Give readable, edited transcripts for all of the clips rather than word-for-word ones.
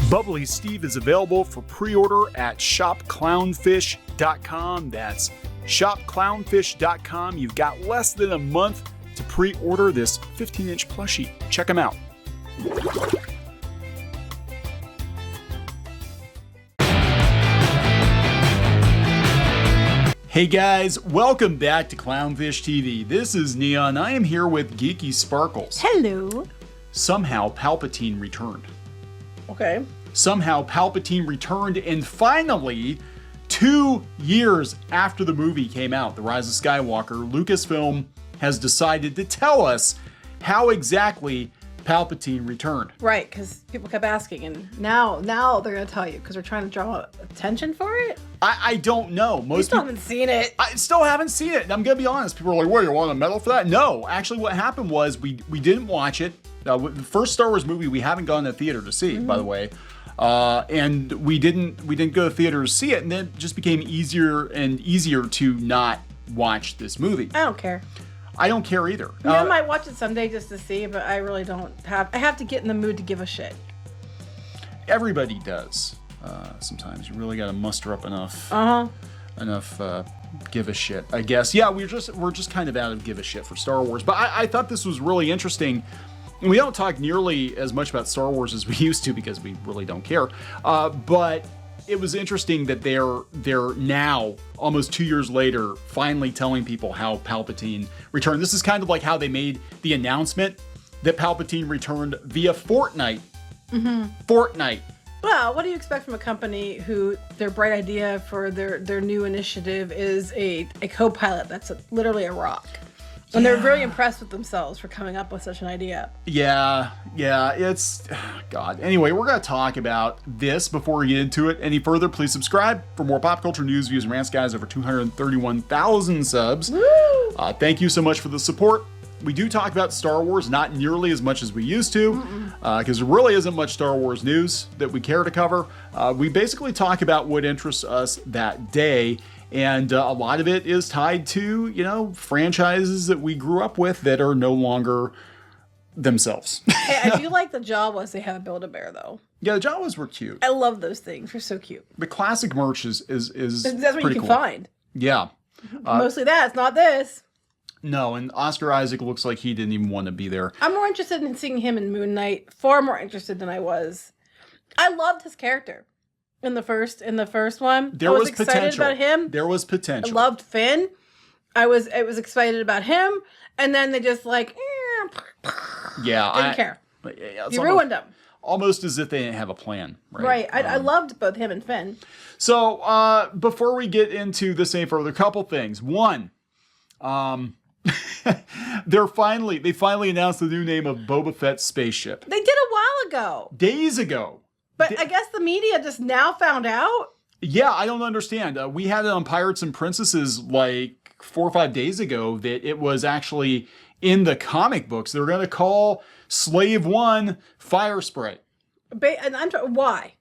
Bubbly Steve is available for pre-order at shopclownfish.com. That's shopclownfish.com. You've got less than a month to pre-order this 15-inch plushie. Check them out. Hey guys, welcome back to Clownfish TV. This is Neon. I am here with Geeky Sparkles. Hello. Somehow Palpatine returned. Okay. Somehow Palpatine returned, and finally, 2 years after the movie came out, The Rise of Skywalker, Lucasfilm has decided to tell us how exactly Palpatine returned. Right, because people kept asking, and now they're going to tell you, because they're trying to draw attention for it? I don't know. Most people haven't seen it. I still haven't seen it. I'm going to be honest. People are like, what, you want a medal for that? No. Actually, what happened was we didn't watch it. The first Star Wars movie we haven't gone to the theater to see, by the way. And we didn't go to the theater to see it, and then it just became easier and easier to not watch this movie. I don't care. I don't care either. I might watch it someday just to see, but I really don't have. I have to get in the mood to give a shit. Everybody does. Sometimes you really got to muster up enough give a shit, I guess. Yeah, we're just kind of out of give a shit for Star Wars. But I thought this was really interesting. And we don't talk nearly as much about Star Wars as we used to because we really don't care. But it was interesting that they're now, almost 2 years later, finally telling people how Palpatine returned. This is kind of like how they made the announcement that Palpatine returned via Fortnite. Fortnite. Well, what do you expect from a company who their bright idea for their new initiative is a co-pilot that's literally a rock? And they're very impressed with themselves for coming up with such an idea. Yeah, it's... God. Anyway, we're going to talk about this before we get into it any further. Please subscribe for more pop culture news, views, and rants, guys. Over 231,000 subs. Woo! Thank you so much for the support. We do talk about Star Wars, not nearly as much as we used to, because there really isn't much Star Wars news that we care to cover. We basically talk about what interests us that day, and a lot of it is tied to, franchises that we grew up with that are no longer themselves. Hey, I do like the Jawas they have Build-A-Bear, though. Yeah, the Jawas were cute. I love those things. They're so cute. The classic merch is that's what you can cool. find. Yeah. Mostly that. It's not this. No, and Oscar Isaac looks like he didn't even want to be there. I'm more interested in seeing him in Moon Knight. Far more interested than I was. I loved his character in the first one. There I was excited potential. about him. There was potential. I loved Finn. I was excited about him, and then they just didn't care. You ruined him. Almost as if they didn't have a plan. Right. I loved both him and Finn. So before we get into this any further, a couple things. One, they finally announced the new name of Boba Fett's spaceship. They did a while ago. Days ago. But I guess the media just now found out. Yeah, I don't understand. We had it on Pirates and Princesses like 4 or 5 days ago that it was actually in the comic books. They're going to call Slave 1 Firespray. And why?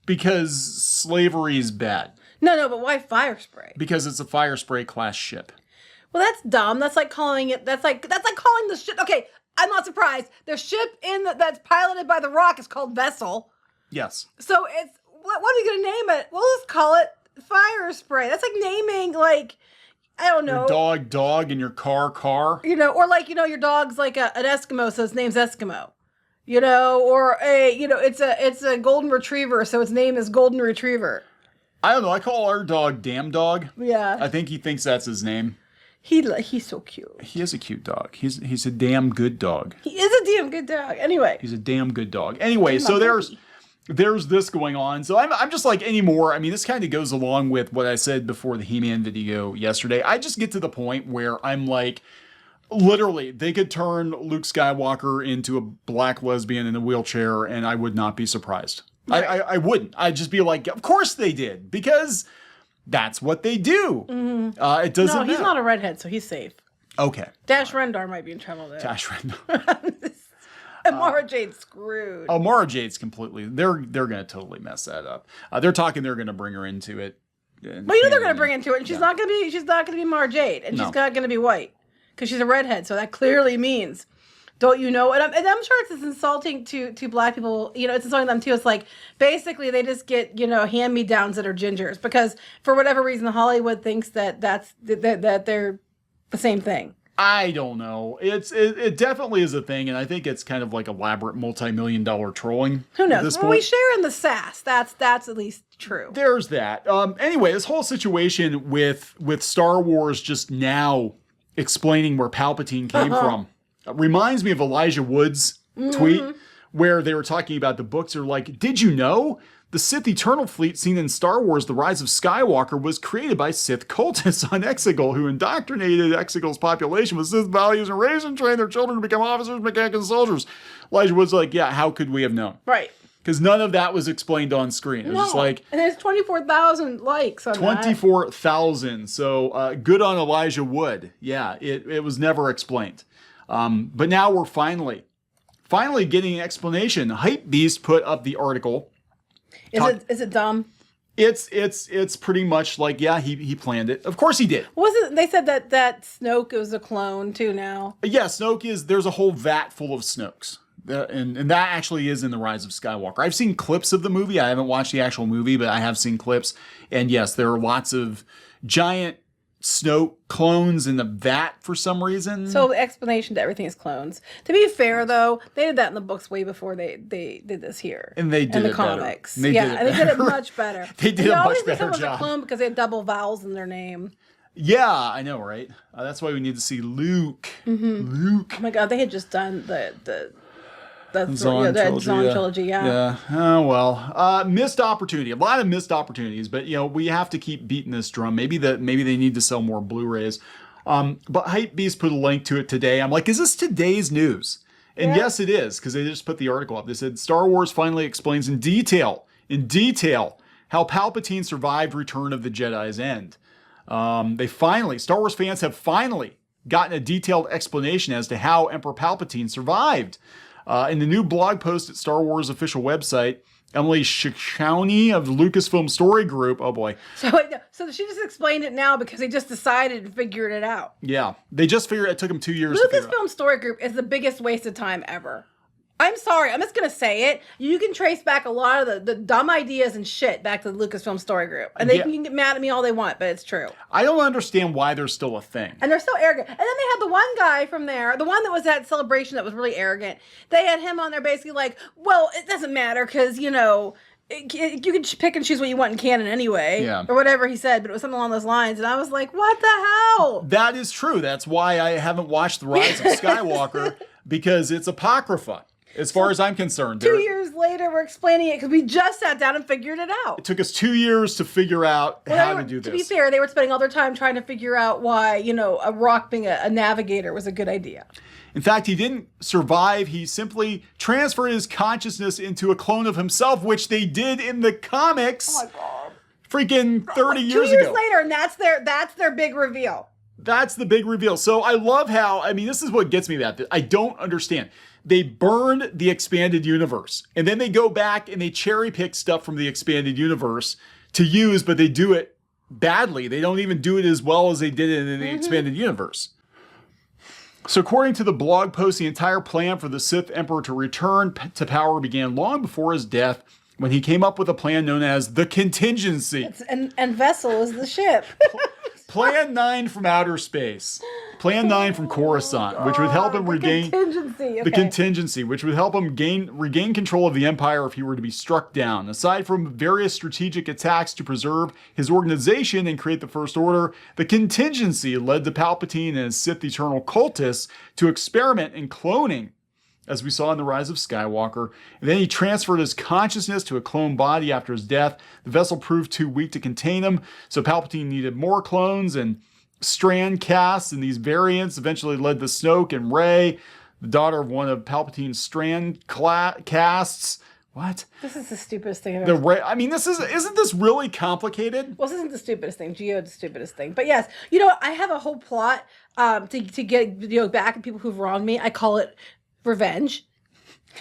Because slavery is bad. No, but why Firespray? Because it's a Firespray class ship. Well, that's dumb. That's like calling calling the ship. Okay, I'm not surprised. The ship that's piloted by the Rock is called Vessel. Yes. So it's what are you gonna name it? We'll just call it Firespray. That's like naming I don't know. Your dog, and your car. Or your dog's like an Eskimo, so its name's Eskimo. Or it's a golden retriever, so its name is Golden Retriever. I don't know. I call our dog Damn Dog. Yeah. I think he thinks that's his name. He's so cute. He is a cute dog. He's a damn good dog. He is a damn good dog. Anyway. He's a damn good dog. Anyway, so there's this going on. So I'm just like anymore. I mean, this kind of goes along with what I said before the He-Man video yesterday. I just get to the point where I'm like, literally, they could turn Luke Skywalker into a black lesbian in a wheelchair, and I would not be surprised. Right. I wouldn't. I'd just be like, of course they did, because that's what they do. Mm-hmm. It doesn't matter. No, he's not a redhead, so he's safe. Okay. Dash Rendar might be in trouble there. Dash Rendar. And Mara Jade's screwed. Oh, Mara Jade's completely... They're going to totally mess that up. They're talking they're going to bring her into it. Well, they're going to bring her into it, and she's not going to be Mara Jade, and she's not going to be white, because she's a redhead, so that clearly means Don't you know? And I'm sure it's as insulting to black people. You know, it's insulting them too. It's like basically they just get, you know, hand-me-downs that are gingers because for whatever reason Hollywood thinks that they're the same thing. I don't know. It definitely is a thing, and I think it's kind of like elaborate multi-million-dollar trolling. Who knows? Well, we share in the sass. That's at least true. There's that. Anyway, this whole situation with Star Wars just now explaining where Palpatine came from reminds me of Elijah Wood's tweet where they were talking about the books. They're like, did you know? The Sith Eternal Fleet seen in Star Wars The Rise of Skywalker was created by Sith cultists on Exegol who indoctrinated Exegol's population with Sith values and raised and trained their children to become officers, mechanics, and soldiers. Elijah Wood's like, yeah, how could we have known? Right. Because none of that was explained on screen. It was just like... And there's 24,000 likes on 24,000. So good on Elijah Wood. Yeah, it was never explained. But now we're finally getting an explanation. Hypebeast put up the article. Is it dumb? It's pretty much like, yeah, he planned it. Of course he did. They said that Snoke is a clone too now. Yeah, Snoke is, there's a whole vat full of Snokes. And that actually is in The Rise of Skywalker. I've seen clips of the movie. I haven't watched the actual movie, but I have seen clips. And yes, there are lots of giant Snoke clones in the vat for some reason. So the explanation to everything is clones. To be fair, though, they did that in the books way before they did this here. And they did in the it comics. Better. They did it much better. They did a much better job. job. A clone because they had double vowels in their name. Yeah, I know, right? That's why we need to see Luke. Luke. Oh my God, they had just done the Zahn trilogy, yeah. Oh, well. Missed opportunity. A lot of missed opportunities, but, you know, we have to keep beating this drum. Maybe they need to sell more Blu-rays. But Hypebeast put a link to it today. I'm like, is this today's news? And yes, it is, because they just put the article up. They said, Star Wars finally explains in detail, how Palpatine survived Return of the Jedi's end. Star Wars fans have finally gotten a detailed explanation as to how Emperor Palpatine survived. In the new blog post at Star Wars official website, Emily Shikowney of Lucasfilm Story Group. Oh boy. So she just explained it now because they just decided and figured it out. Yeah. They just figured it took them 2 years to figure it out. Lucasfilm Story Group is the biggest waste of time ever. I'm sorry. I'm just going to say it. You can trace back a lot of the dumb ideas and shit back to the Lucasfilm Story Group. And they can get mad at me all they want, but it's true. I don't understand why they're still a thing. And they're so arrogant. And then they had the one guy from there, the one that was at Celebration that was really arrogant. They had him on there basically like, well, it doesn't matter because, you know, you can pick and choose what you want in canon anyway. Yeah. Or whatever he said, but it was something along those lines. And I was like, what the hell? That is true. That's why I haven't watched The Rise of Skywalker, because it's Apocrypha. As far as I'm concerned. 2 years later, we're explaining it because we just sat down and figured it out. It took us 2 years to figure out how to do this. To be fair, they were spending all their time trying to figure out why, you know, a rock being a navigator was a good idea. In fact, he didn't survive. He simply transferred his consciousness into a clone of himself, which they did in the comics. Oh my God. Freaking 30 years ago. 2 years later, and that's their big reveal. That's the big reveal. So I love how, I mean, this is what gets me about this. I don't understand. They burned the expanded universe, and then they go back and they cherry pick stuff from the expanded universe to use, but they do it badly. They don't even do it as well as they did it in the expanded universe. So according to the blog post, the entire plan for the Sith Emperor to return to power began long before his death, when he came up with a plan known as the Contingency. And Vessel is the ship. Plan 9 from outer space. Plan 9 from Coruscant, which would help him regain the Contingency, which would help him regain control of the Empire if he were to be struck down. Aside from various strategic attacks to preserve his organization and create the First Order, the Contingency led to Palpatine and his Sith Eternal cultists to experiment in cloning, as we saw in The Rise of Skywalker. And then he transferred his consciousness to a clone body after his death. The vessel proved too weak to contain him, so Palpatine needed more clones, and strand casts, and these variants eventually led to Snoke and Rey, the daughter of one of Palpatine's strand casts. What? This is the stupidest thing I've ever seen. I mean, isn't this really complicated? Well, this isn't the stupidest thing. Geo is the stupidest thing. But yes, you know, I have a whole plot to get back at people who've wronged me. I call it revenge.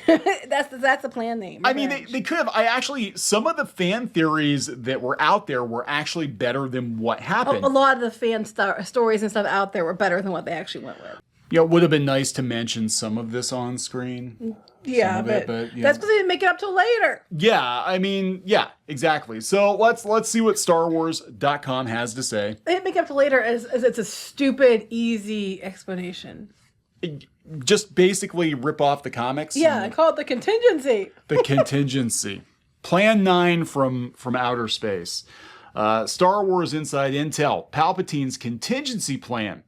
that's the plan name. Revenge. I mean, they could have. Some of the fan theories that were out there were actually better than what happened. A lot of the fan stories and stuff out there were better than what they actually went with. Yeah, it would have been nice to mention some of this on screen. Yeah, but that's because they didn't make it up till later. Yeah, I mean, yeah, exactly. So let's see what StarWars.com has to say. They didn't make it up till later as it's a stupid, easy explanation. Just basically rip off the comics. Yeah, call it the Contingency. The Contingency. Plan 9 from outer space. Star Wars Inside Intel. Palpatine's contingency plan.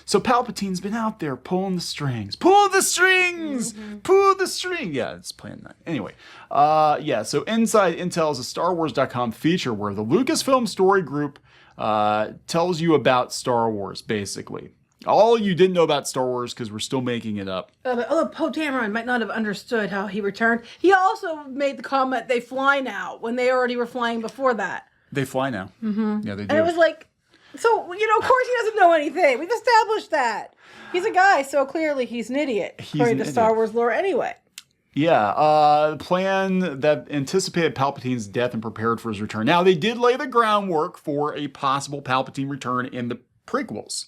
So Palpatine's been out there pulling the strings. Pull the strings! Mm-hmm. Pull the string! Yeah, it's Plan 9. Anyway, so Inside Intel is a StarWars.com feature where the Lucasfilm Story Group tells you about Star Wars, basically. All you didn't know about Star Wars because we're still making it up. Although Poe Dameron might not have understood how he returned, he also made the comment they fly now when they already were flying before that. They fly now. Mm-hmm. Yeah, they do. And it was like, so, of course he doesn't know anything. We've established that. He's a guy, so clearly he's an idiot, according to Star Wars lore anyway. Yeah, plan that anticipated Palpatine's death and prepared for his return. Now, they did lay the groundwork for a possible Palpatine return in the prequels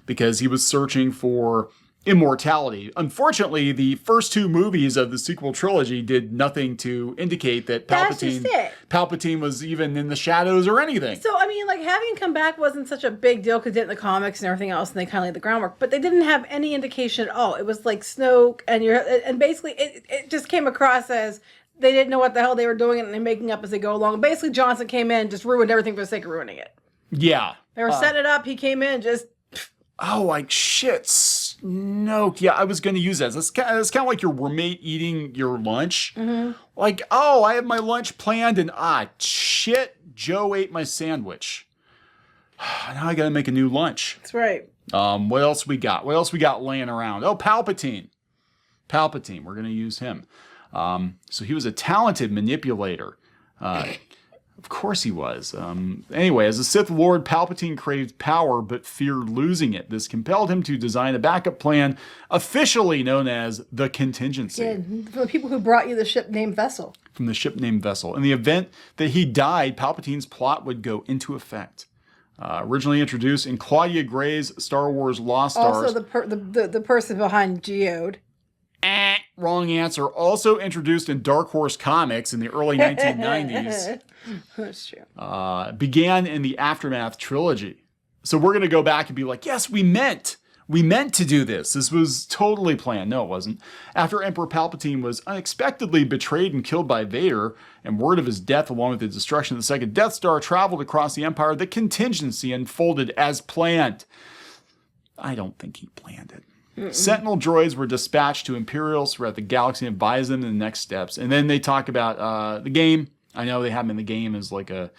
because he was searching for immortality. Unfortunately, the first 2 movies of the sequel trilogy did nothing to indicate that Palpatine was even in the shadows or anything. So, I mean, like, having him come back wasn't such a big deal because they did it in the comics and everything else, and they kind of laid the groundwork. But they didn't have any indication at all. It was like Snoke, and basically it just came across as they didn't know what the hell they were doing and they're making up as they go along. Basically, Johnson came in and just ruined everything for the sake of ruining it. Yeah. They were setting it up. He came in just... Oh, like shit, Snoke. Yeah, I was going to use that. That's kind of like your roommate eating your lunch. Mm-hmm. Like, oh, I have my lunch planned and shit, Joe ate my sandwich. Now I got to make a new lunch. That's right. What else we got? What else we got laying around? Oh, Palpatine. We're going to use him. So he was a talented manipulator. Of course he was. Anyway, as a Sith Lord, Palpatine craved power but feared losing it. This compelled him to design a backup plan, officially known as the Contingency. Yeah, from the people who brought you the ship named Vessel. From the ship named Vessel. In the event that he died, Palpatine's plot would go into effect. Originally introduced in Claudia Gray's Star Wars Lost Stars. Also the person behind Geode. Wrong answer. Also introduced in Dark Horse Comics in the early 1990s. That's true. Began in the Aftermath trilogy. So we're going to go back and be like, yes, we meant to do this. This was totally planned. No, it wasn't. After Emperor Palpatine was unexpectedly betrayed and killed by Vader, and word of his death along with the destruction of the second Death Star traveled across the Empire, the Contingency unfolded as planned. I don't think he planned it. Mm-mm. Sentinel droids were dispatched to Imperials throughout the galaxy and advised them of the next steps. And then they talk about the game. I know they have him in the game as like a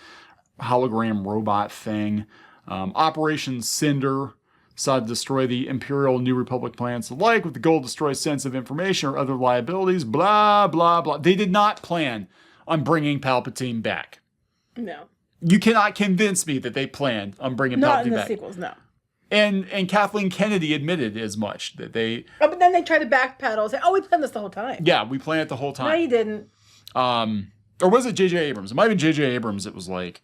hologram robot thing. Operation Cinder sought to destroy the Imperial New Republic plans alike with the goal to destroy sensitive information or other liabilities. Blah, blah, blah. They did not plan on bringing Palpatine back. No. You cannot convince me that they planned on bringing Palpatine back. Not in the sequels, no. And Kathleen Kennedy admitted as much that they... Oh, but then they tried to backpedal and say, we planned this the whole time. Yeah, we planned it the whole time. No, you didn't. Or was it J.J. Abrams? It might have been J.J. Abrams. It was like,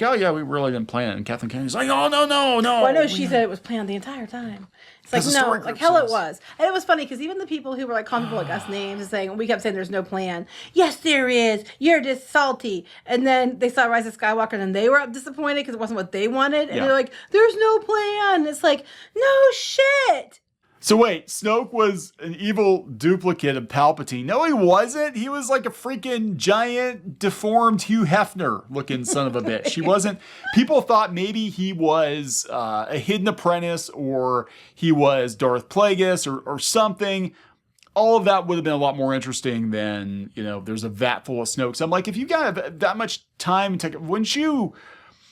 oh yeah, we really didn't plan it. And Kathleen Kennedy's like, oh, no. Well, I know she said it was planned the entire time. It's like, no, like hell it was. And it was funny because even the people who were like calling people like us names and saying, we kept saying there's no plan. Yes, there is. You're just salty. And then they saw Rise of Skywalker and then they were disappointed because it wasn't what they wanted. And they're like, there's no plan. It's like, no shit. So wait, Snoke was an evil duplicate of Palpatine. No, he wasn't. He was like a freaking giant, deformed Hugh Hefner looking son of a bitch. He wasn't. People thought maybe he was a hidden apprentice or he was Darth Plagueis or something. All of that would have been a lot more interesting than, there's a vat full of Snokes. I'm like, if you got that much time, wouldn't you?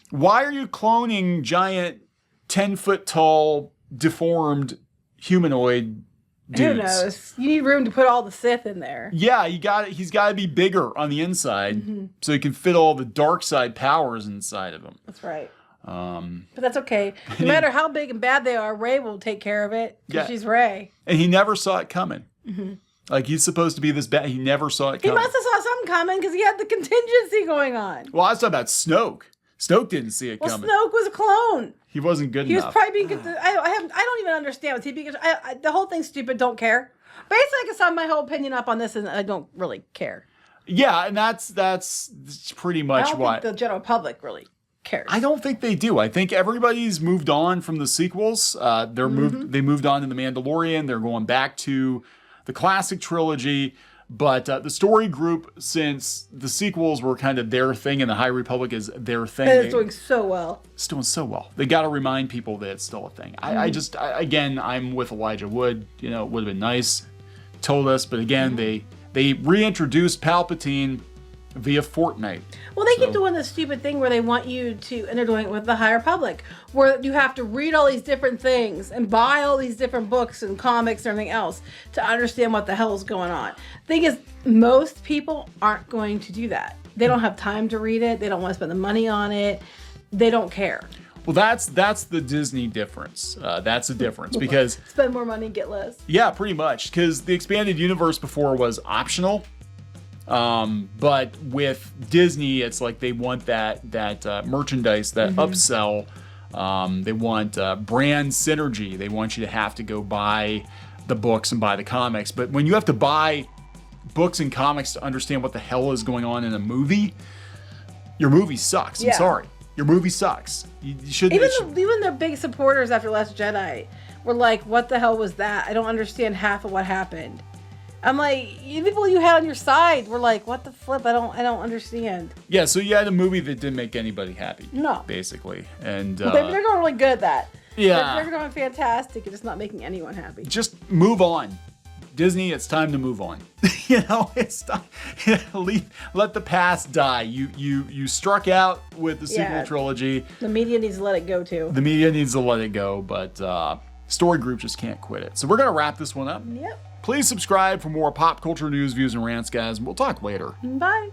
Why are you cloning giant, 10-foot tall, deformed humanoid dudes? Who knows? You need room to put all the Sith in there. Yeah, he's got to be bigger on the inside so he can fit all the dark side powers inside of him. That's right. But that's okay. No matter how big and bad they are, Rey will take care of it because she's Rey. And he never saw it coming. Mm-hmm. Like, he's supposed to be this bad. He never saw it coming. He must have saw something coming because he had the contingency going on. Well, I was talking about Snoke. Snoke didn't see it Well, coming. Snoke was a clone. He wasn't good He was enough. probably being good. I don't even understand what's he being. The whole thing's stupid. Don't care. Basically, I can sum my whole opinion up on this, and I don't really care. Yeah, and that's pretty I much don't what think the general public really cares. I don't think they do. I think everybody's moved on from the sequels. They moved on to The Mandalorian. They're going back to the classic trilogy. But the story group, since the sequels were kind of their thing and the High Republic is their thing, And it's doing so well. It's doing so well. They got to remind people that it's still a thing. Again, I'm with Elijah Wood. You know, it would have been nice, told us, but again, they reintroduced Palpatine via Fortnite. Well, they keep doing this stupid thing where they want you to, and they're doing it with the High Republic, where you have to read all these different things and buy all these different books and comics and everything else to understand what the hell is going on. Thing is, most people aren't going to do that. They don't have time to read it. They don't want to spend the money on it. They don't care. Well, that's the Disney difference. That's the difference because spend more money, get less. Yeah, pretty much. Because the expanded universe before was optional. But with Disney, it's like they want that merchandise, that upsell. They want brand synergy. They want you to have to go buy the books and buy the comics. But when you have to buy books and comics to understand what the hell is going on in a movie, your movie sucks. I'm sorry. Your movie sucks. You shouldn't. Even their big supporters after Last Jedi were like, "What the hell was that? I don't understand half of what happened." I'm like, you people you had on your side were like, "What the flip? I don't understand." Yeah, so you had a movie that didn't make anybody happy. No, basically, and they're doing really good at that. Yeah, they're doing fantastic. It's just not making anyone happy. Just move on. Disney, it's time to move on. It's time. Let the past die. You struck out with the sequel trilogy. The media needs to let it go too. The media needs to let it go, but Story Group just can't quit it. So we're gonna wrap this one up. Yep. Please subscribe for more pop culture news, views, and rants, guys. We'll talk later. Bye.